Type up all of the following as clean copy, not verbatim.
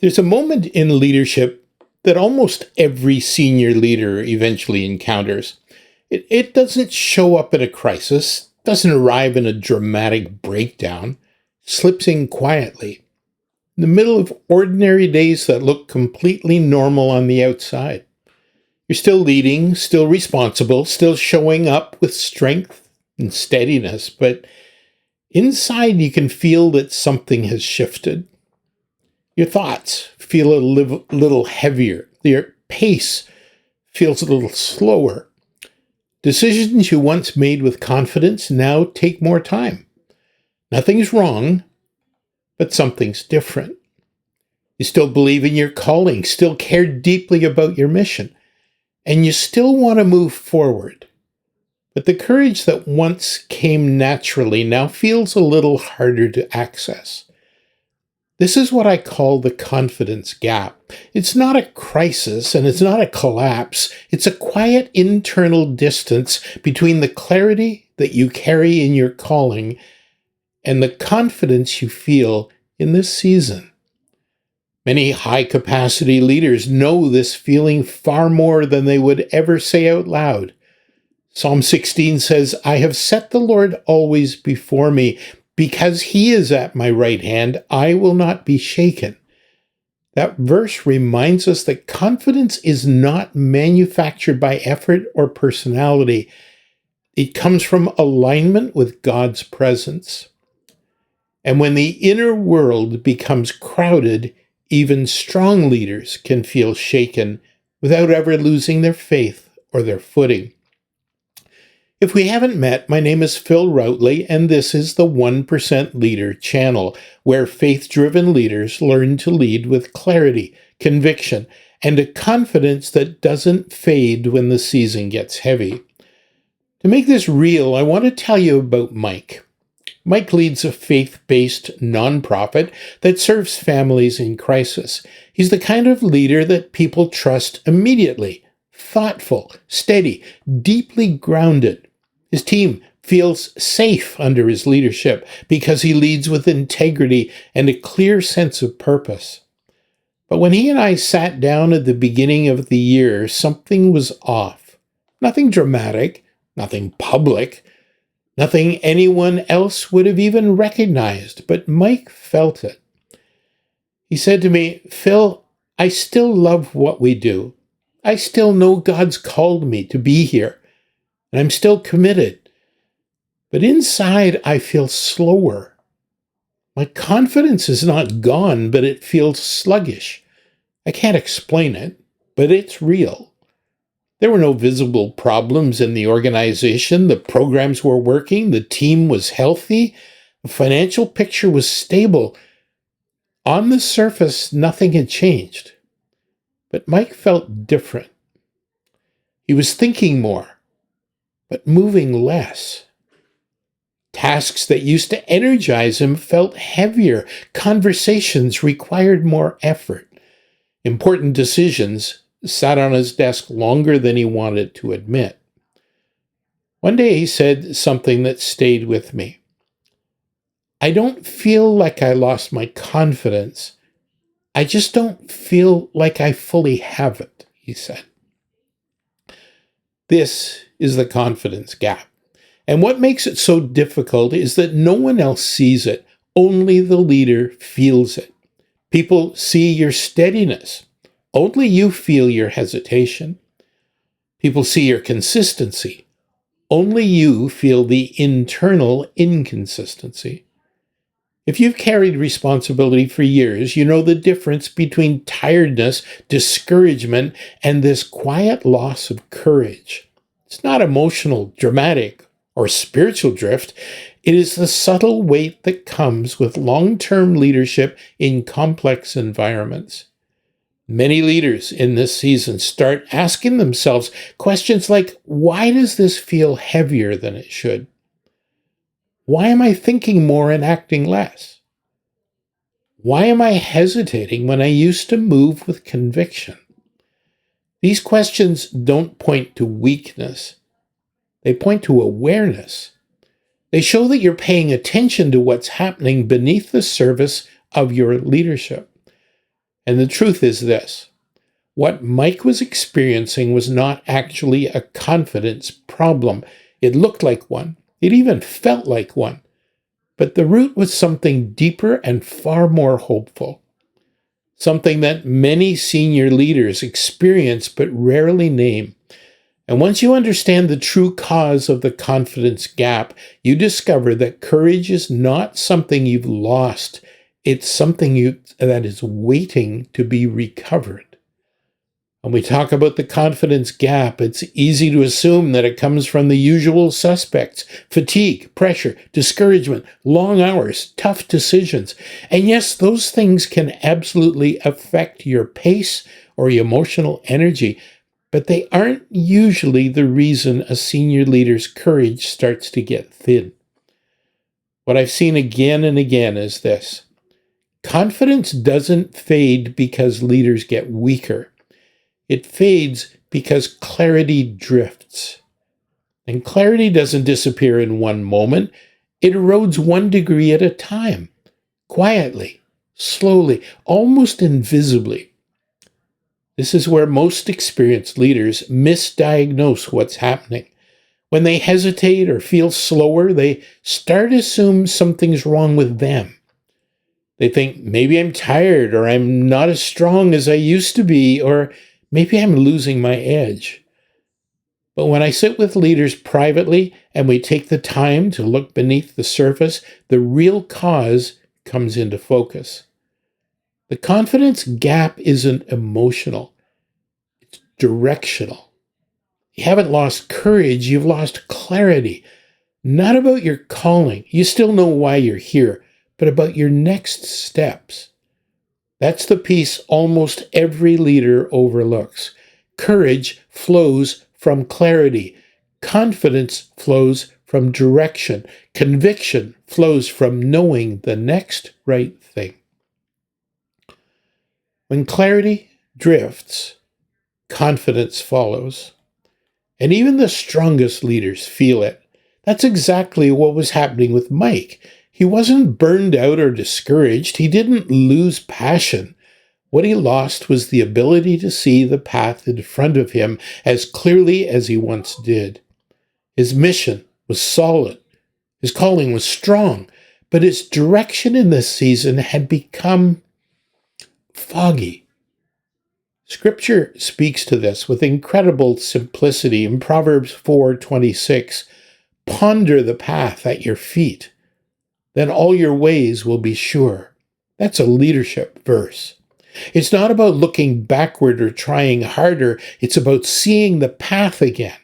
There's a moment in leadership that almost every senior leader eventually encounters. It doesn't show up at a crisis, doesn't arrive in a dramatic breakdown, slips in quietly, in the middle of ordinary days that look completely normal on the outside. You're still leading, still responsible, still showing up with strength and steadiness, but inside you can feel that something has shifted. Your thoughts feel a little heavier. Your pace feels a little slower. Decisions you once made with confidence now take more time. Nothing's wrong, but something's different. You still believe in your calling, still care deeply about your mission, and you still want to move forward. But the courage that once came naturally now feels a little harder to access. This is what I call the confidence gap. It's not a crisis and it's not a collapse. It's a quiet internal distance between the clarity that you carry in your calling and the confidence you feel in this season. Many high-capacity leaders know this feeling far more than they would ever say out loud. Psalm 16 says, "I have set the Lord always before me. Because he is at my right hand, I will not be shaken." That verse reminds us that confidence is not manufactured by effort or personality. It comes from alignment with God's presence. And when the inner world becomes crowded, even strong leaders can feel shaken without ever losing their faith or their footing. If we haven't met, my name is Phil Routley, and this is the 1% Leader channel, where faith-driven leaders learn to lead with clarity, conviction, and a confidence that doesn't fade when the season gets heavy. To make this real, I want to tell you about Mike. Mike leads a faith-based nonprofit that serves families in crisis. He's the kind of leader that people trust immediately, thoughtful, steady, deeply grounded. His team feels safe under his leadership because he leads with integrity and a clear sense of purpose. But when he and I sat down at the beginning of the year, something was off. Nothing dramatic, nothing public, nothing anyone else would have even recognized, but Mike felt it. He said to me, "Phil, I still love what we do. I still know God's called me to be here. And I'm still committed. But inside, I feel slower. My confidence is not gone, but it feels sluggish. I can't explain it, but it's real." There were no visible problems in the organization. The programs were working. The team was healthy. The financial picture was stable. On the surface, nothing had changed. But Mike felt different. He was thinking more, but moving less. Tasks that used to energize him felt heavier. Conversations required more effort. Important decisions sat on his desk longer than he wanted to admit. One day he said something that stayed with me. "I don't feel like I lost my confidence. I just don't feel like I fully have it," he said. This is the confidence gap. And what makes it so difficult is that no one else sees it. Only the leader feels it. People see your steadiness. Only you feel your hesitation. People see your consistency. Only you feel the internal inconsistency. If you've carried responsibility for years, you know the difference between tiredness, discouragement, and this quiet loss of courage. It's not emotional, dramatic, or spiritual drift. It is the subtle weight that comes with long-term leadership in complex environments. Many leaders in this season start asking themselves questions like, why does this feel heavier than it should? Why am I thinking more and acting less? Why am I hesitating when I used to move with conviction? These questions don't point to weakness. They point to awareness. They show that you're paying attention to what's happening beneath the surface of your leadership. And the truth is this: what Mike was experiencing was not actually a confidence problem. It looked like one. It even felt like one. But the root was something deeper and far more hopeful. Something that many senior leaders experience but rarely name. And once you understand the true cause of the confidence gap, you discover that courage is not something you've lost. It's something that is waiting to be recovered. When we talk about the confidence gap, it's easy to assume that it comes from the usual suspects: fatigue, pressure, discouragement, long hours, tough decisions. And yes, those things can absolutely affect your pace or your emotional energy, but they aren't usually the reason a senior leader's courage starts to get thin. What I've seen again and again is this: confidence doesn't fade because leaders get weaker. It fades because clarity drifts. And clarity doesn't disappear in one moment. It erodes 1 degree at a time, quietly, slowly, almost invisibly. This is where most experienced leaders misdiagnose what's happening. When they hesitate or feel slower, they start to assume something's wrong with them. They think, maybe I'm tired, or I'm not as strong as I used to be, or maybe I'm losing my edge. But when I sit with leaders privately and we take the time to look beneath the surface, the real cause comes into focus. The confidence gap isn't emotional, it's directional. You haven't lost courage, you've lost clarity. Not about your calling, you still know why you're here, but about your next steps. That's the piece almost every leader overlooks. Courage flows from clarity. Confidence flows from direction. Conviction flows from knowing the next right thing. When clarity drifts, confidence follows. And even the strongest leaders feel it. That's exactly what was happening with Mike. He wasn't burned out or discouraged. He didn't lose passion. What he lost was the ability to see the path in front of him as clearly as he once did. His mission was solid. His calling was strong. But his direction in this season had become foggy. Scripture speaks to this with incredible simplicity in Proverbs 4:26. Ponder the path at your feet, then all your ways will be sure. That's a leadership verse. It's not about looking backward or trying harder. It's about seeing the path again.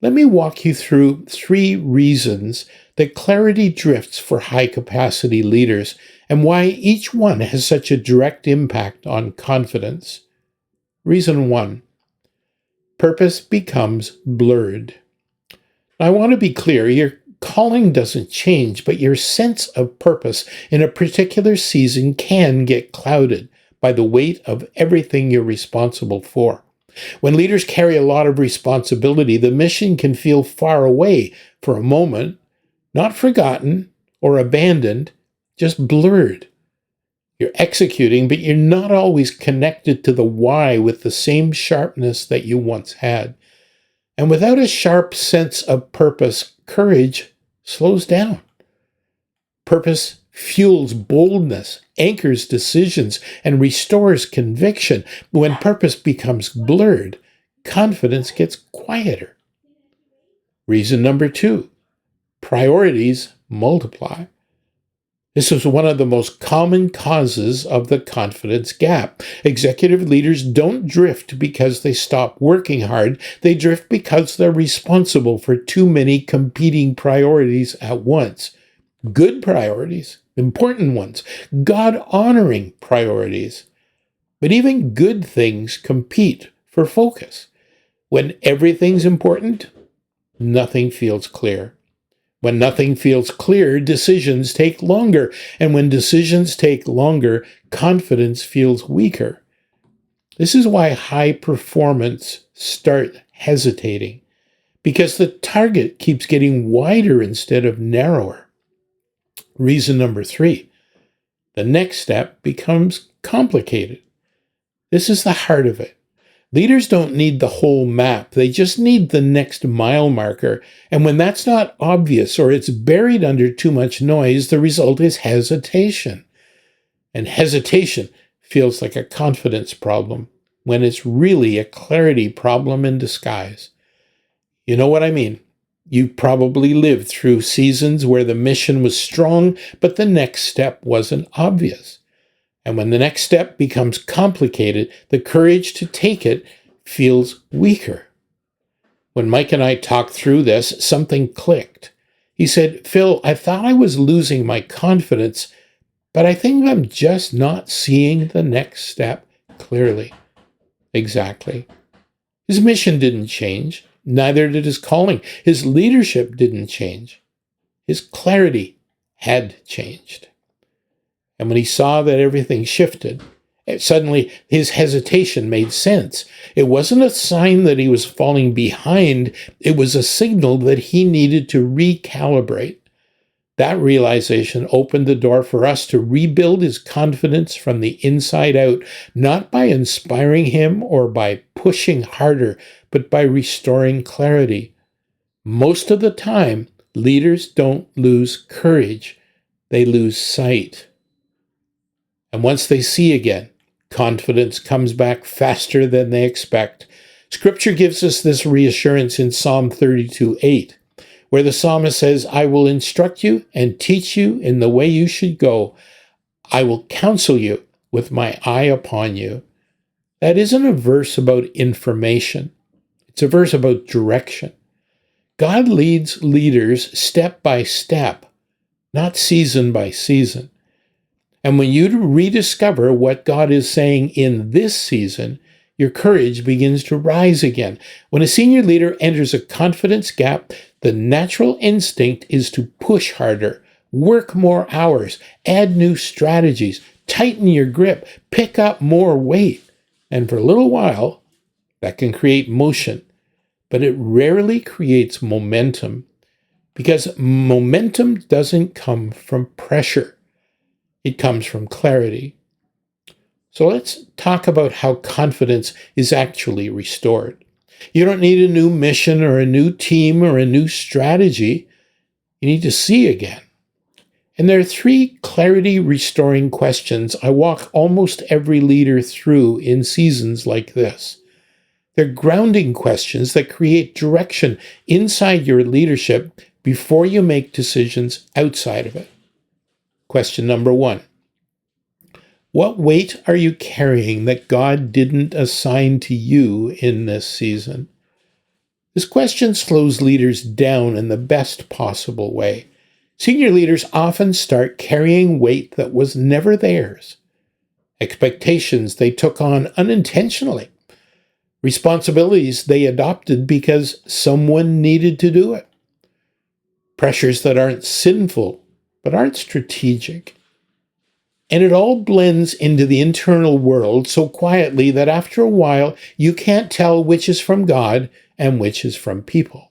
Let me walk you through 3 reasons that clarity drifts for high-capacity leaders and why each one has such a direct impact on confidence. Reason 1: purpose becomes blurred. I want to be clear, your calling doesn't change, but your sense of purpose in a particular season can get clouded by the weight of everything you're responsible for. When leaders carry a lot of responsibility, the mission can feel far away for a moment, not forgotten or abandoned, just blurred. You're executing, but you're not always connected to the why with the same sharpness that you once had. And without a sharp sense of purpose, courage slows down. Purpose fuels boldness, anchors decisions, and restores conviction. When purpose becomes blurred, confidence gets quieter. Reason number 2: priorities multiply. This is one of the most common causes of the confidence gap. Executive leaders don't drift because they stop working hard. They drift because they're responsible for too many competing priorities at once. Good priorities, important ones, God-honoring priorities. But even good things compete for focus. When everything's important, nothing feels clear. When nothing feels clear, decisions take longer. And when decisions take longer, confidence feels weaker. This is why high performance start hesitating, because the target keeps getting wider instead of narrower. Reason number 3: The next step becomes complicated. This is the heart of it. Leaders don't need the whole map. They just need the next mile marker. And when that's not obvious or it's buried under too much noise, the result is hesitation. And hesitation feels like a confidence problem when it's really a clarity problem in disguise. You know what I mean? You probably lived through seasons where the mission was strong, but the next step wasn't obvious. And when the next step becomes complicated, the courage to take it feels weaker. When Mike and I talked through this, something clicked. He said, "Phil, I thought I was losing my confidence, but I think I'm just not seeing the next step clearly." Exactly. His mission didn't change. Neither did his calling. His leadership didn't change. His clarity had changed. And when he saw that everything shifted, suddenly his hesitation made sense. It wasn't a sign that he was falling behind. It was a signal that he needed to recalibrate. That realization opened the door for us to rebuild his confidence from the inside out, not by inspiring him or by pushing harder, but by restoring clarity. Most of the time, leaders don't lose courage. They lose sight. And once they see again, confidence comes back faster than they expect. Scripture gives us this reassurance in Psalm 32:8, where the psalmist says, "I will instruct you and teach you in the way you should go. I will counsel you with my eye upon you." That isn't a verse about information. It's a verse about direction. God leads leaders step by step, not season by season. And when you rediscover what God is saying in this season, your courage begins to rise again. When a senior leader enters a confidence gap, the natural instinct is to push harder, work more hours, add new strategies, tighten your grip, pick up more weight. And for a little while, that can create motion, but it rarely creates momentum, because momentum doesn't come from pressure. It comes from clarity. So let's talk about how confidence is actually restored. You don't need a new mission or a new team or a new strategy. You need to see again. And there are 3 clarity restoring questions I walk almost every leader through in seasons like this. They're grounding questions that create direction inside your leadership before you make decisions outside of it. Question number 1. What weight are you carrying that God didn't assign to you in this season? This question slows leaders down in the best possible way. Senior leaders often start carrying weight that was never theirs. Expectations they took on unintentionally. Responsibilities they adopted because someone needed to do it. Pressures that aren't sinful, but aren't strategic. And it all blends into the internal world so quietly that after a while, you can't tell which is from God and which is from people.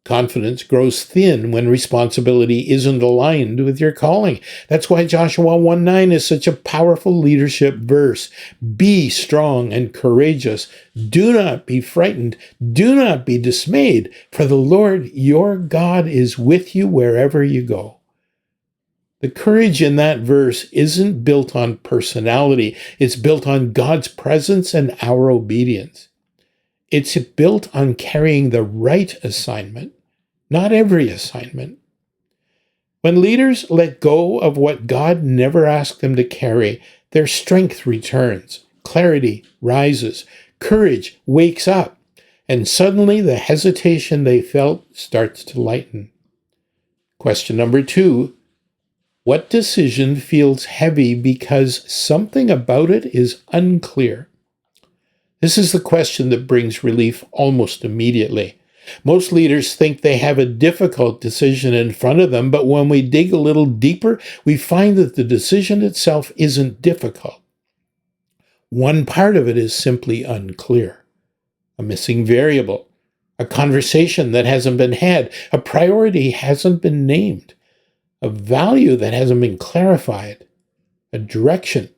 Confidence grows thin when responsibility isn't aligned with your calling. That's why Joshua 1:9 is such a powerful leadership verse. Be strong and courageous. Do not be frightened. Do not be dismayed, for the Lord your God is with you wherever you go. The courage in that verse isn't built on personality. It's built on God's presence and our obedience. It's built on carrying the right assignment, not every assignment. When leaders let go of what God never asked them to carry, their strength returns, clarity rises, courage wakes up, and suddenly the hesitation they felt starts to lighten. Question number 2. What decision feels heavy because something about it is unclear? This is the question that brings relief almost immediately. Most leaders think they have a difficult decision in front of them, but when we dig a little deeper, we find that the decision itself isn't difficult. One part of it is simply unclear. A missing variable, a conversation that hasn't been had, a priority hasn't been named, a value that hasn't been clarified. a direction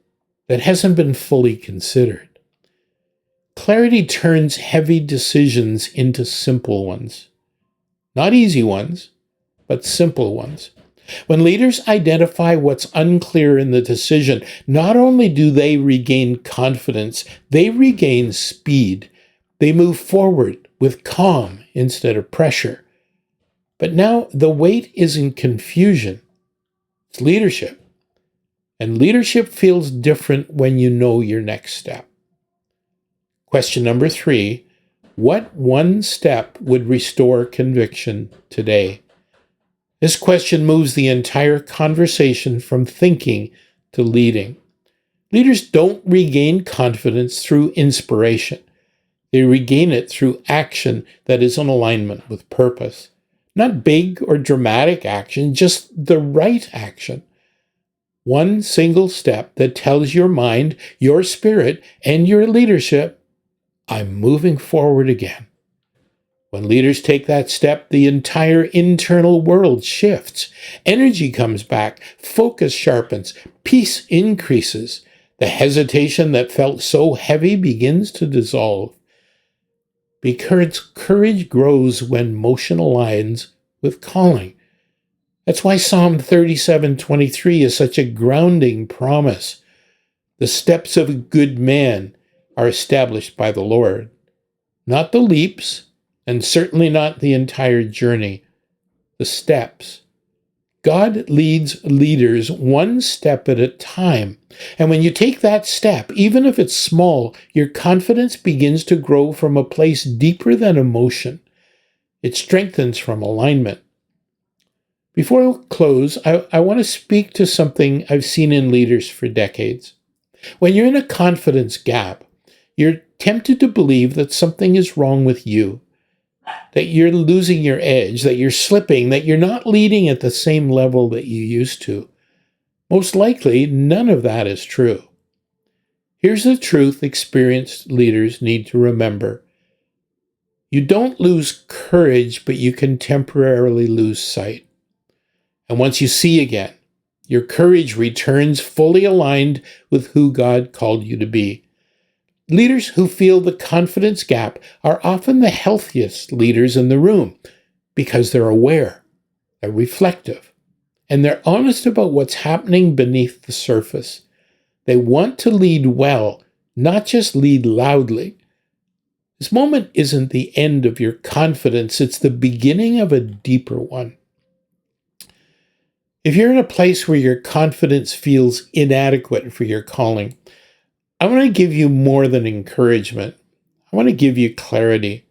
that hasn't been fully considered. Clarity turns heavy decisions into simple ones. Not easy ones, but simple ones. When leaders identify what's unclear in the decision, not only do they regain confidence, they regain speed. They move forward with calm instead of pressure. But now the weight isn't confusion, it's leadership. And leadership feels different when you know your next step. Question number 3, what one step would restore conviction today? This question moves the entire conversation from thinking to leading. Leaders don't regain confidence through inspiration. They regain it through action that is in alignment with purpose. Not big or dramatic action, just the right action. One single step that tells your mind, your spirit, and your leadership, I'm moving forward again. When leaders take that step, the entire internal world shifts. Energy comes back, focus sharpens, peace increases. The hesitation that felt so heavy begins to dissolve. Because courage grows when motion aligns with calling. That's why Psalm 37:23 is such a grounding promise. The steps of a good man are established by the Lord. Not the leaps, and certainly not the entire journey. The steps. God leads leaders one step at a time. And when you take that step, even if it's small, your confidence begins to grow from a place deeper than emotion. It strengthens from alignment. Before I close, I want to speak to something I've seen in leaders for decades. When you're in a confidence gap, you're tempted to believe that something is wrong with you, that you're losing your edge, that you're slipping, that you're not leading at the same level that you used to. Most likely, none of that is true. Here's the truth experienced leaders need to remember. You don't lose courage, but you can temporarily lose sight. And once you see again, your courage returns fully aligned with who God called you to be. Leaders who feel the confidence gap are often the healthiest leaders in the room because they're aware, they're reflective, and they're honest about what's happening beneath the surface. They want to lead well, not just lead loudly. This moment isn't the end of your confidence, it's the beginning of a deeper one. If you're in a place where your confidence feels inadequate for your calling, I want to give you more than encouragement. I want to give you clarity.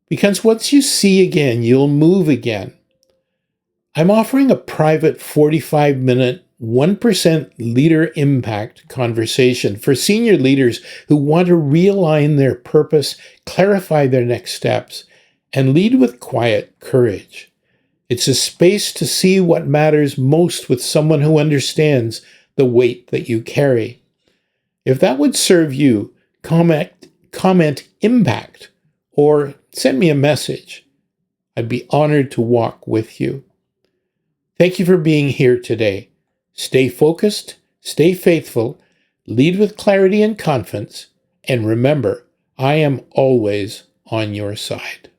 Because once you see again, you'll move again. I'm offering a private 45-minute, 1% leader impact conversation for senior leaders who want to realign their purpose, clarify their next steps, and lead with quiet courage. It's a space to see what matters most with someone who understands the weight that you carry. If that would serve you, comment impact or send me a message. I'd be honored to walk with you. Thank you for being here today. Stay focused, stay faithful, lead with clarity and confidence, and remember, I am always on your side.